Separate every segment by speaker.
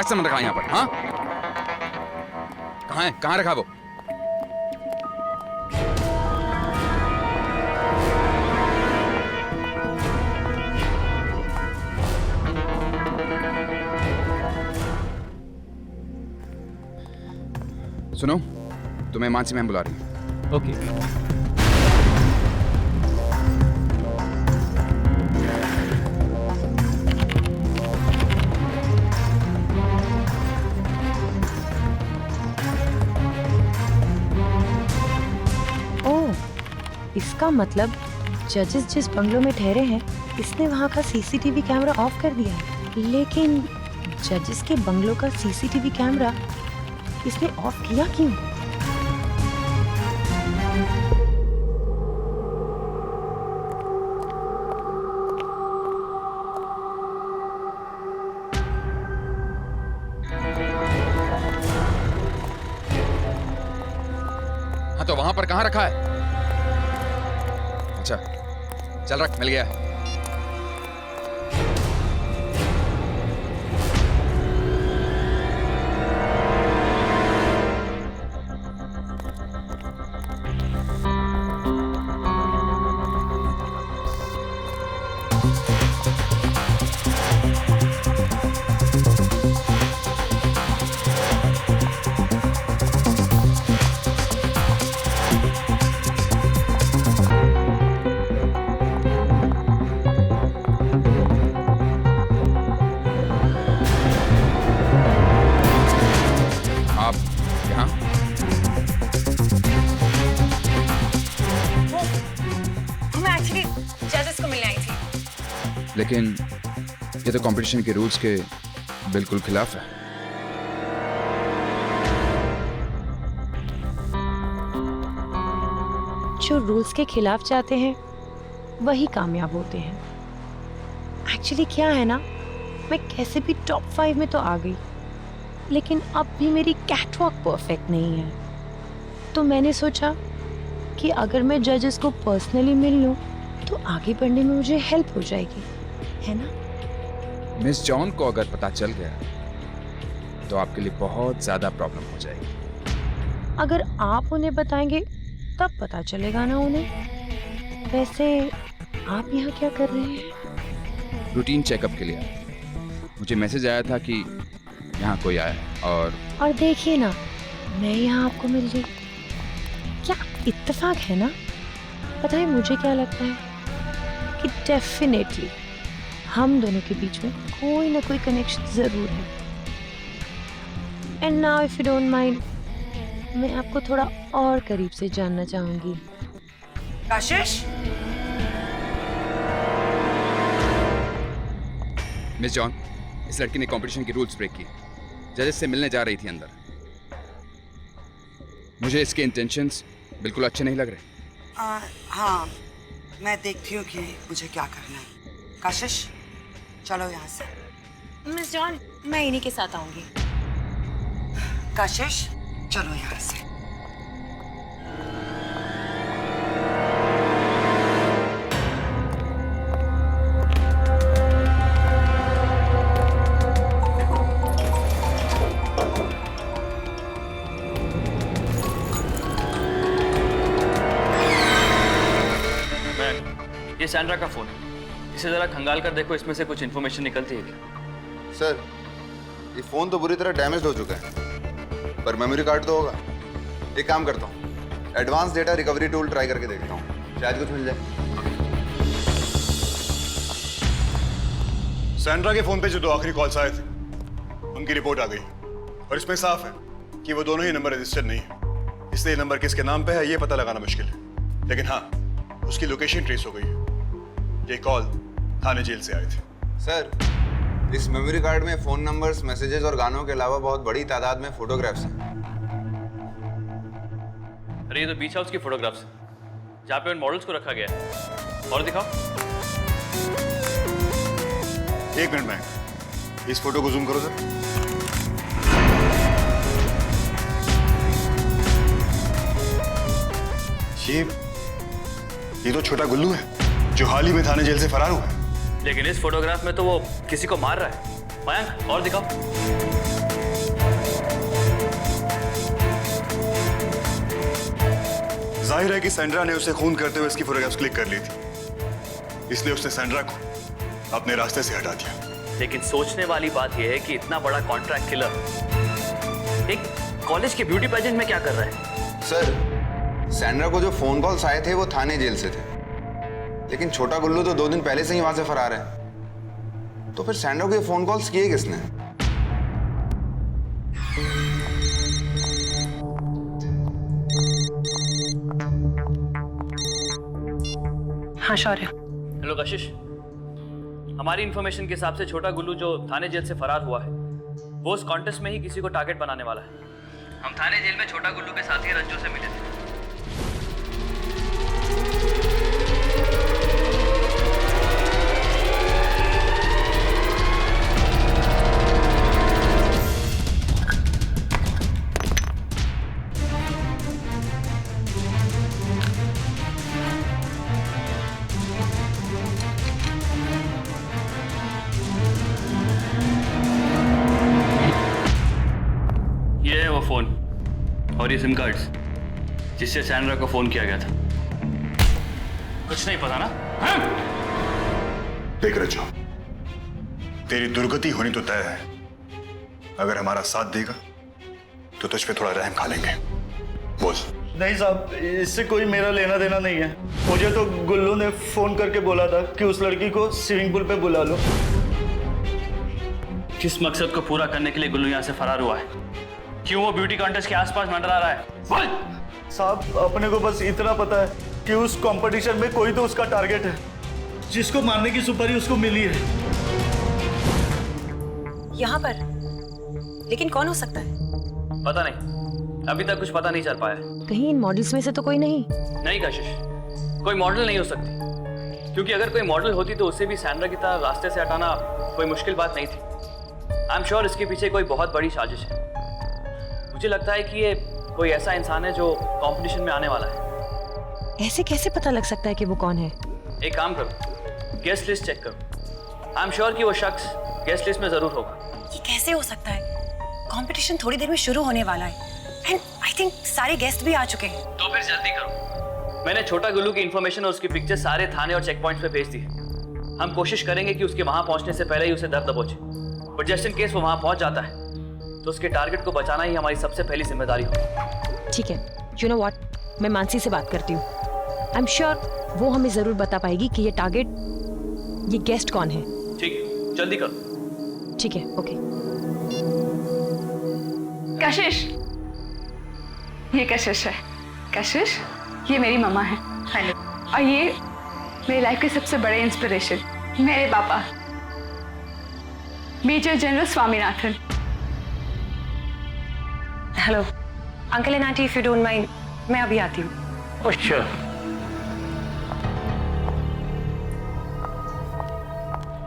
Speaker 1: मजाक से मन रखा यहाँ पर? हाँ, कहाँ है? कहाँ रखा वो? सुनो, तुम्हें मानसी मैम बुला रही है।
Speaker 2: ओके।
Speaker 3: इसका मतलब जजेस जिस बंगलों में ठहरे हैं, इसने वहाँ का सीसीटीवी कैमरा ऑफ कर दिया है। लेकिन जजेस के बंगलों का सीसीटीवी कैमरा इसने ऑफ किया क्यों?
Speaker 1: हाँ, तो वहां पर कहाँ रखा है? अच्छा, चल रख, मिल गया। लेकिन ये तो कंपटीशन के रूल्स के बिल्कुल खिलाफ है।
Speaker 3: जो रूल्स के खिलाफ जाते हैं वही कामयाब होते हैं। एक्चुअली क्या है ना, मैं कैसे भी टॉप 5 में तो आ गई, लेकिन अब भी मेरी कैटवॉक परफेक्ट नहीं है। तो मैंने सोचा कि अगर मैं जजेस को पर्सनली मिल लूं तो आगे बढ़ने में मुझे हेल्प हो जाएगी, है ना?
Speaker 1: मिस जॉन को अगर पता चल गया तो आपके लिए बहुत ज्यादा प्रॉब्लम हो जाएगी।
Speaker 3: अगर आप उन्हें बताएंगे तब पता चलेगा ना उन्हें। वैसे आप यहाँ क्या कर रहे हैं?
Speaker 1: रूटीन चेकअप के लिए। मुझे मैसेज आया था कि यहाँ कोई आया है और
Speaker 3: देखिए ना, मैं यहाँ आपको मिल गई। क्या इत्तेफाक है ना? पता है मुझे क्या लगता है कि डेफिनेटली हम दोनों के बीच में कोई ना कोई कनेक्शन जरूर है। And now if you don't mind, मैं आपको थोड़ा और करीब से जानना चाहूंगी।
Speaker 4: कशिश,
Speaker 1: मिस जॉन, इस लड़की ने कंपटीशन के रूल्स ब्रेक किए। जजेस से मिलने जा रही थी अंदर। मुझे इसके इंटेंशंस बिल्कुल अच्छे नहीं लग रहे।
Speaker 4: हाँ, मैं देखती हूँ कि मुझे क्या करना है। कशिश, चलो यहाँ से।
Speaker 3: मिस जॉन, मैं इन्हीं के साथ आऊंगी।
Speaker 4: कशिश, चलो यहाँ से।
Speaker 2: ये सैंड्रा का फोन है, इसे जरा खंगाल कर देखो, इसमें से कुछ इन्फॉर्मेशन निकलती है क्या?
Speaker 5: सर, ये फोन तो बुरी तरह डैमेज हो चुका है, पर मेमोरी कार्ड तो होगा। एक काम करता हूँ, advance data recovery tool try करके देखता हूँ, शायद कुछ मिल जाए।
Speaker 6: सैंड्रा के फोन पे जो 2 आखिरी कॉल्स आए थे, उनकी रिपोर्ट आ गई और इसमें साफ है कि वो दोनों ही नंबर रजिस्टर्ड नहीं है। इसलिए नंबर किसके नाम पे है ये पता लगाना मुश्किल है, लेकिन हाँ, उसकी लोकेशन ट्रेस हो गई है। ये कॉल थाने जेल से आए थे।
Speaker 5: सर, इस मेमोरी कार्ड में फोन नंबर्स, मैसेजेस और गानों के अलावा बहुत बड़ी तादाद में फोटोग्राफ्स हैं।
Speaker 2: अरे ये तो बीच हाउस की फोटोग्राफ्स हैं, जहाँ पे उन मॉडल्स को रखा गया है। और दिखाओ।
Speaker 6: 1 मिनट में इस फोटो को जूम करो सर। ये तो छोटा गुल्लू है जो हाल ही में थाने जेल से फरार हुआ है।
Speaker 2: लेकिन इस फोटोग्राफ में तो वो किसी को मार रहा है। मयंक, और दिखाओ।
Speaker 6: जाहिर है कि सैंड्रा ने उसे खून करते हुए इसकी फोटोग्राफ्स क्लिक कर ली थी, इसलिए उसने सैंड्रा को अपने रास्ते से हटा दिया।
Speaker 2: लेकिन सोचने वाली बात यह है कि इतना बड़ा कॉन्ट्रैक्ट किलर एक कॉलेज के ब्यूटी पेजेंट में क्या कर रहा है?
Speaker 5: सर, सैंड्रा को जो फोन कॉल्स आए थे वो थाने जेल से थे, लेकिन छोटा गुल्लू तो 2 दिन पहले से ही वहां से फरार है। तो फिर सैंड्रा को ये फोन कॉल्स किए किसने?
Speaker 3: हाँ शौर्य।
Speaker 2: हेलो कशिश, हमारी इंफॉर्मेशन के हिसाब से छोटा गुल्लू जो थाने जेल से फरार हुआ है वो उस कॉन्टेस्ट में ही किसी को टारगेट बनाने वाला है। हम थाने जेल में छोटा गुल्लू के साथी रज्जू से मिले थे। ये है वो फोन और ये सिम कार्ड्स जिससे सैंड्रा को फोन किया गया था। कुछ नहीं पता ना? हाँ?
Speaker 6: देख रज्जू, तेरी दुर्गति होनी तो तय है। अगर हमारा साथ देगा तो तुझ पे थोड़ा रहम खा लेंगे। बोल।
Speaker 7: नहीं साहब, इससे कोई मेरा लेना देना नहीं है। मुझे तो गुल्लू ने फोन करके बोला था कि उस लड़की को स्विमिंग पूल पे बुला लो।
Speaker 2: किस मकसद को पूरा करने के लिए गुल्लू यहाँ से फरार हुआ है? क्यों वो ब्यूटी कॉन्टेस्ट के आसपास मंडरा रहा है? बोल।
Speaker 7: साहब, अपने को बस इतना पता है कि उस कंपटीशन में कोई तो उसका टारगेट है, जिसको मारने की सुपारी उसको मिली है।
Speaker 8: यहाँ पर? लेकिन कौन हो सकता है?
Speaker 2: पता नहीं, अभी तक कुछ पता नहीं चल पाया।
Speaker 3: कहीं इन मॉडल्स में से तो कोई नहीं?
Speaker 2: नहीं कशिश, कोई मॉडल नहीं हो सकती, क्योंकि अगर कोई मॉडल होती तो उसे भी सैंड्रा की तरह रास्ते से हटाना कोई मुश्किल बात नहीं थी। आई एम श्योर इसके पीछे कोई बहुत बड़ी साजिश है। मुझे लगता है कि ये कोई ऐसा इंसान है जो कंपटीशन में आने वाला है।
Speaker 3: ऐसे कैसे पता लग सकता है कि वो कौन है?
Speaker 2: एक काम करो, गेस्ट लिस्ट चेक करो। आई एम श्योर कि वो शख्स गेस्ट लिस्ट में जरूर होगा।
Speaker 8: ये कैसे हो सकता है? कंपटीशन थोड़ी देर में शुरू होने वाला है एंड आई थिंक सारे गेस्ट भी आ चुके हैं।
Speaker 2: तो फिर जल्दी करो। मैंने छोटा गुल्लू की इन्फॉर्मेशन और उसकी पिक्चर सारे थाने और चेक पॉइंट्स पे भेज दी है। हम कोशिश करेंगे कि उसके वहां पहुंचने से पहले ही उसे दर दबोचे, पर जस्ट इन केस वो वहां पहुंच जाता है तो उसके टारगेट को बचाना ही हमारी सबसे पहली जिम्मेदारी होगी।
Speaker 3: ठीक है, यू नो व्हाट, मैं मानसी से बात करती हूँ। आई एम श्योर वो हमें जरूर बता पाएगी कि ये टारगेट, ये गेस्ट कौन है।
Speaker 2: ठीक है, जल्दी करो।
Speaker 3: ठीक है, ओके।
Speaker 9: कशिश, ये कशिश है। कशिश, ये मेरी मम्मा है। हेलो। और ये मेरी लाइफ के सबसे बड़े इंस्पिरेशन, मेरे पापा major general Swaminathan.
Speaker 8: Hello uncle and aunty, if you don't mind मैं अभी आती हूँ।
Speaker 2: अच्छा,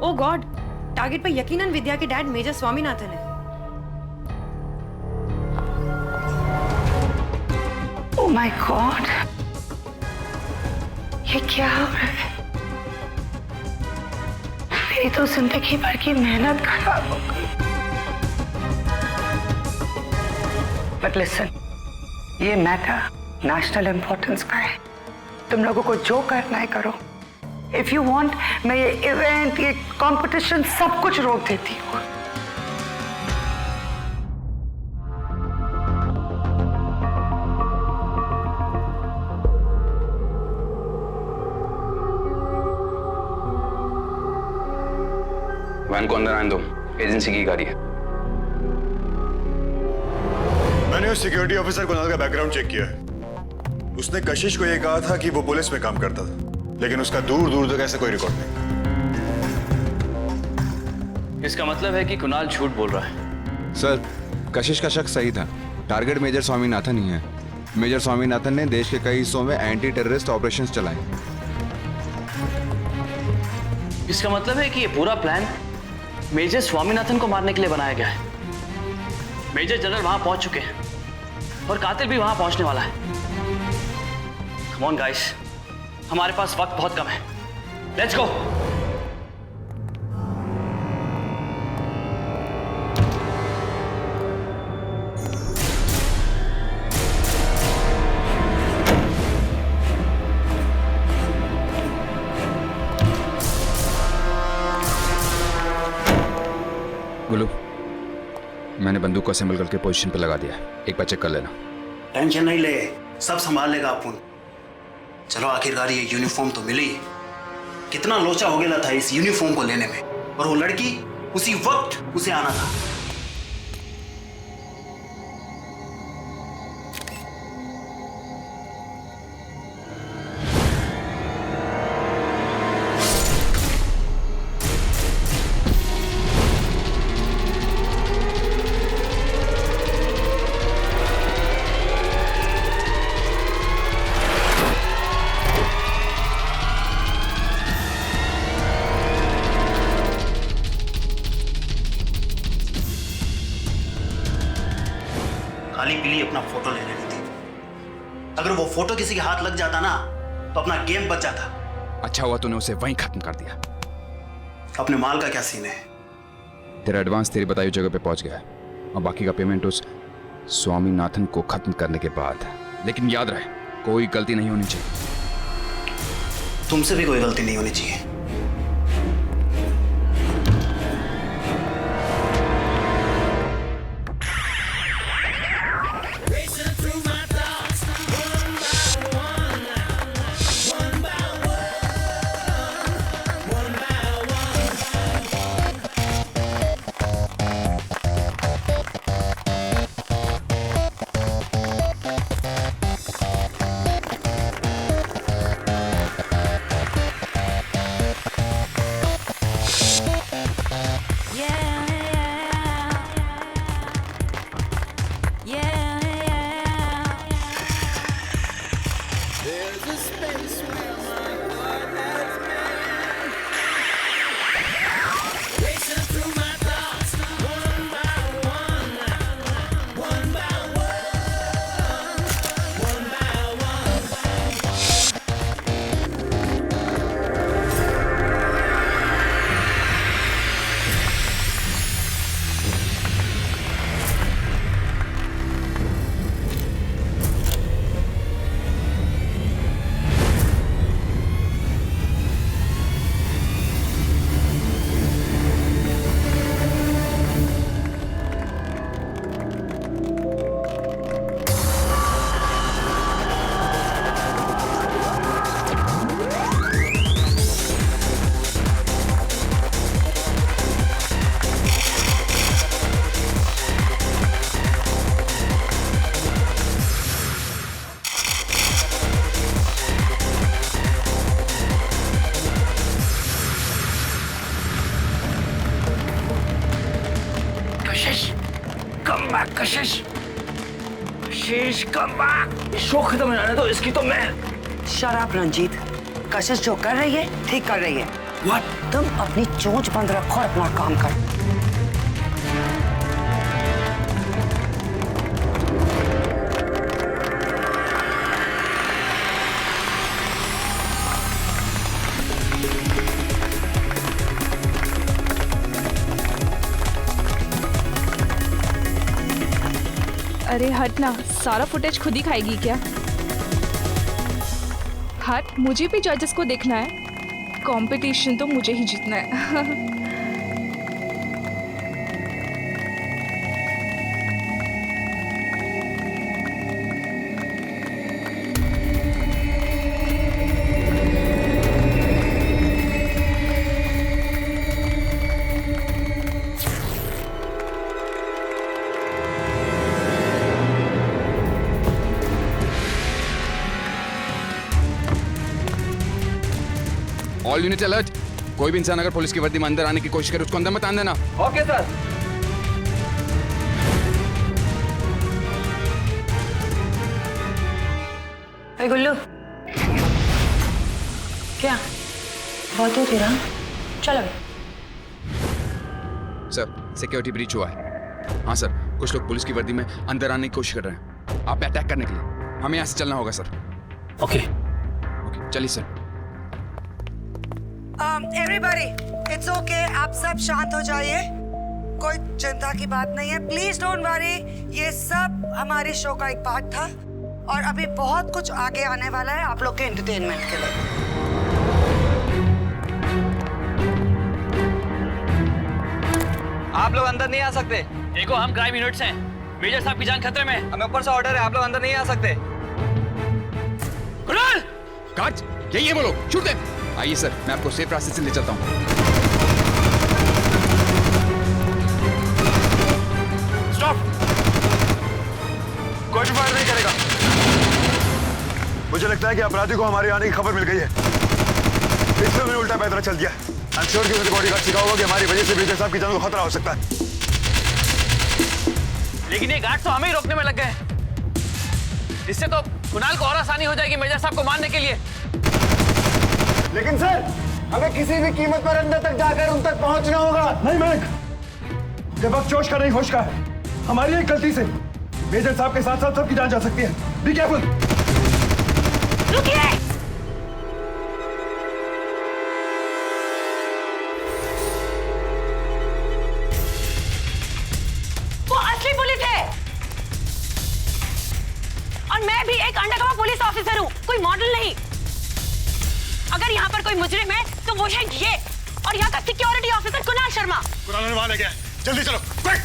Speaker 8: ओह गॉड, टारगेट पर यकीनन विद्या के डैड मेजर स्वामीनाथन है।
Speaker 9: ओह माय गॉड, ये क्या हो रहा है? मेरी तो जिंदगी भर की मेहनत खराब हो गई। बट लिसन, ये मैटर नेशनल इंपॉर्टेंस का है। तुम लोगों को जो करना है करो। इफ यू वांट, मैं ये इवेंट, ये कंपटीशन सब कुछ रोक देती हूँ।
Speaker 10: वैन को अंदर आने दो, एजेंसी की गाड़ी है।
Speaker 6: मैंने उस सिक्योरिटी ऑफिसर कुणाल का बैकग्राउंड चेक किया है। उसने कशिश को यह कहा था कि वो पुलिस में काम करता था, लेकिन उसका दूर दूर तक ऐसा कोई रिकॉर्ड नहीं।
Speaker 2: इसका मतलब है कि कुणाल झूठ बोल रहा है।
Speaker 5: सर, कशिश का शक सही था। टारगेट मेजर स्वामीनाथन ही है। मेजर स्वामीनाथन ने देश के कई हिस्सों में एंटी टेररिस्ट ऑपरेशंस चलाए।
Speaker 2: इसका मतलब है कि ये पूरा प्लान मेजर स्वामीनाथन को मारने के लिए बनाया गया है। मेजर जनरल वहां पहुंच चुके हैं और कातिल भी वहां पहुंचने वाला है। कम ऑन गाइस, हमारे पास वक्त बहुत कम है। Let's go.
Speaker 1: मैंने बंदूक को असेंबल करके पोजीशन पे लगा दिया, एक बार चेक कर लेना।
Speaker 11: टेंशन नहीं ले, सब संभाल लेगा अपन। चलो आखिरकार ये यूनिफॉर्म तो मिली। कितना लोचा हो गया था इस यूनिफॉर्म को लेने में, और वो लड़की उसी वक्त उसे आना था। खाली पीली अपना फोटो ले लेनी थी। अगर वो फोटो किसी के हाथ लग जाता ना तो अपना गेम बच जाता।
Speaker 1: अच्छा हुआ तूने उसे वहीं खत्म कर दिया।
Speaker 11: अपने माल का क्या सीन है?
Speaker 1: तेरा एडवांस तेरी बताई जगह पे पहुंच गया और बाकी का पेमेंट उस स्वामीनाथन को खत्म करने के बाद। लेकिन याद रहे, कोई गलती नहीं होनी चाहिए।
Speaker 11: तुमसे भी कोई गलती नहीं होनी चाहिए।
Speaker 9: कशिश, कशिश कम बैक। शो खत्म हो जाने दो इसकी तो मैं।
Speaker 4: शराब रंजीत, कशिश जो कर रही है ठीक कर रही है।
Speaker 9: What?
Speaker 4: तुम अपनी चोंच बंद रखो और अपना काम कर।
Speaker 12: अरे हट ना, सारा फुटेज खुद ही खाएगी क्या? हट, मुझे भी जजेस को देखना है। कंपटीशन तो मुझे ही जीतना है।
Speaker 1: All unit alert. कोई भी इंसान अगर पुलिस की वर्दी में अंदर आने की कोशिश करे उसको अंदर मत आने देना।
Speaker 2: Okay sir.
Speaker 8: अरे गुल्लू, क्या बहुत हो तेरा? चल अभी।
Speaker 1: सर, सिक्योरिटी ब्रीच हुआ है। हाँ सर, कुछ लोग पुलिस की वर्दी में अंदर आने की कोशिश कर रहे हैं आप पे अटैक करने के लिए। हमें यहाँ से चलना होगा सर।
Speaker 11: ओके
Speaker 1: ओके, चलिए सर।
Speaker 4: एवरीबॉडी इट्स ओके, आप सब शांत हो जाइए। कोई चिंता की बात नहीं है, प्लीज डोंट वरी। ये सब हमारे शो का एक पार्ट था और अभी बहुत कुछ आगे आने वाला है आप लोग के एंटरटेनमेंट के लिए।
Speaker 2: आप लोग अंदर नहीं आ सकते, देखो हम क्राइम यूनिट से हैं। मेजर साहब की जान खतरे में है। हमें ऊपर से ऑर्डर है, आप लोग अंदर नहीं आ सकते। कुणाल!
Speaker 1: काज, यही है वो लोग, छूट दे। आइए सर, मैं आपको सेफ रास्ते से ले चलता हूँ।
Speaker 6: स्टॉप! कोई भी फायर नहीं करेगा। मुझे लगता है कि अपराधी को हमारे आने की खबर मिल गई है, इसलिए उन्हें उल्टा पैदरा चल दिया। आई एम श्योर कि मेरे बॉडीगार्ड सिखा होगा कि हमारी वजह से मेजर साहब की जान को खतरा हो सकता है।
Speaker 2: लेकिन ये गार्ड तो हमें ही रोकने में लग गए हैं। इससे तो कुणाल को और आसानी हो जाएगी मेजर साहब को मारने के लिए।
Speaker 6: लेकिन सर, हमें किसी भी कीमत पर अंदर तक जाकर उन तक पहुंचना होगा। नहीं मैक, ये वक्त जोश का नहीं होश का है। हमारी एक गलती से मेजर साहब के साथ साथ सबकी जान जा सकती है। Be careful.
Speaker 8: रुकिए! वो असली पुलिस है और मैं भी एक अंडरकवर पुलिस ऑफिसर हूँ, कोई मॉडल नहीं। अगर यहाँ पर कोई मुजरिम है तो वो है ये, और यहाँ का सिक्योरिटी ऑफिसर कुणाल शर्मा।
Speaker 6: कुणाल ने वहां ले गया, जल्दी चलो, क्विक!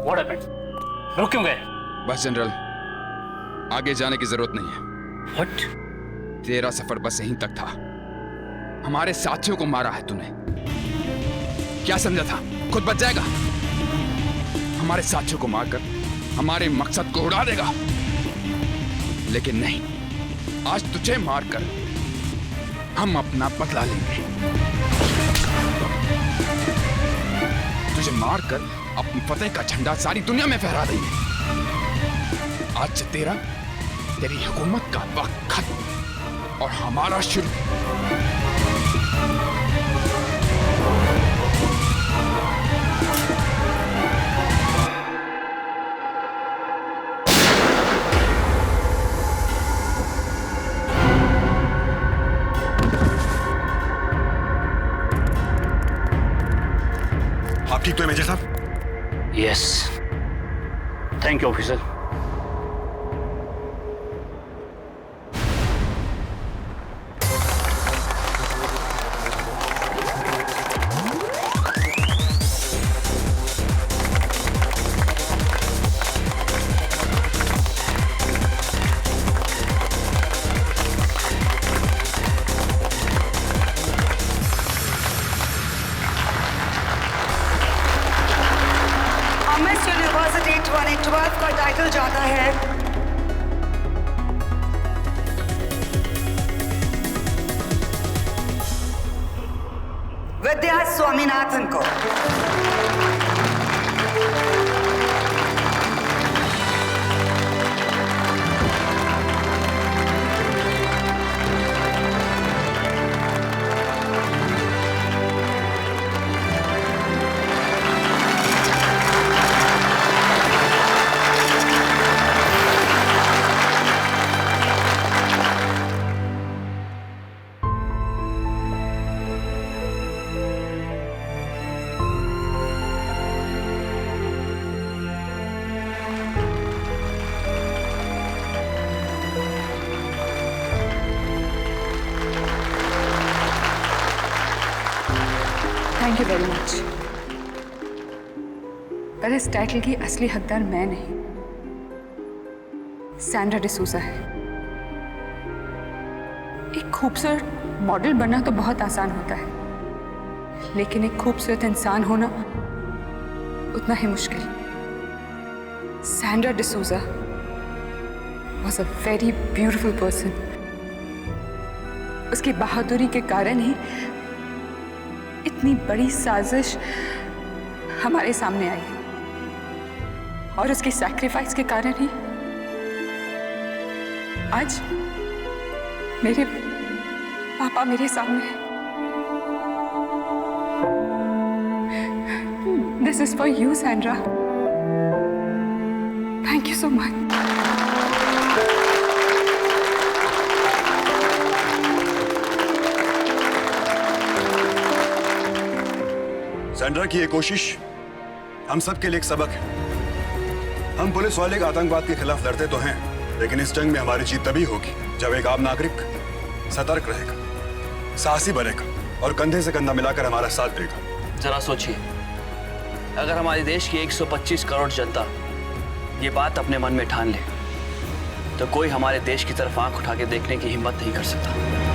Speaker 2: What happened? रुक क्यों गए?
Speaker 1: बस जनरल, आगे जाने की जरूरत नहीं है।
Speaker 2: What?
Speaker 1: तेरा सफर बस यहीं तक था। हमारे साथियों को मारा है तूने। क्या समझा था खुद बच जाएगा? हमारे साथियों को मारकर हमारे मकसद को उड़ा देगा। लेकिन नहीं, आज तुझे मारकर हम अपना बदला लेंगे। तुझे मारकर अपनी फतेह का झंडा सारी दुनिया में फहरा देंगे। आज से तेरी हुकूमत का वक्त खत्म और हमारा शुरू।
Speaker 6: आप ठीक तो है मेजर साहब?
Speaker 2: Yes. Thank you, officer.
Speaker 4: Miss university 2012 का टाइटल जाता है विद्या स्वामीनाथन को।
Speaker 12: Thank you very much. पर इस टाइटल की असली हकदार मैं नहीं, सैंड्रा डिसूजा है। एक खूबसूरत मॉडल बनना तो बहुत आसान होता है, लेकिन एक खूबसूरत इंसान होना उतना ही मुश्किल। Sandra D'Souza was a very beautiful person. उसकी बहादुरी के कारण ही इतनी बड़ी साजिश हमारे सामने आई है, और उसकी सैक्रिफाइस के कारण ही आज मेरे पापा मेरे सामने हैं। This is for you Sandra. Thank you so much.
Speaker 6: Sandra की ये कोशिश हम सब के लिए एक सबक है। हम पुलिस वाले के आतंकवाद के खिलाफ लड़ते तो हैं, लेकिन इस जंग में हमारी जीत तभी होगी जब एक आम नागरिक सतर्क रहेगा, साहसी बनेगा और कंधे से कंधा मिलाकर हमारा साथ देगा।
Speaker 2: जरा सोचिए, अगर हमारे देश की 125 करोड़ जनता ये बात अपने मन में ठान ले तो कोई हमारे देश की तरफ आंख उठा के देखने की हिम्मत नहीं कर सकता।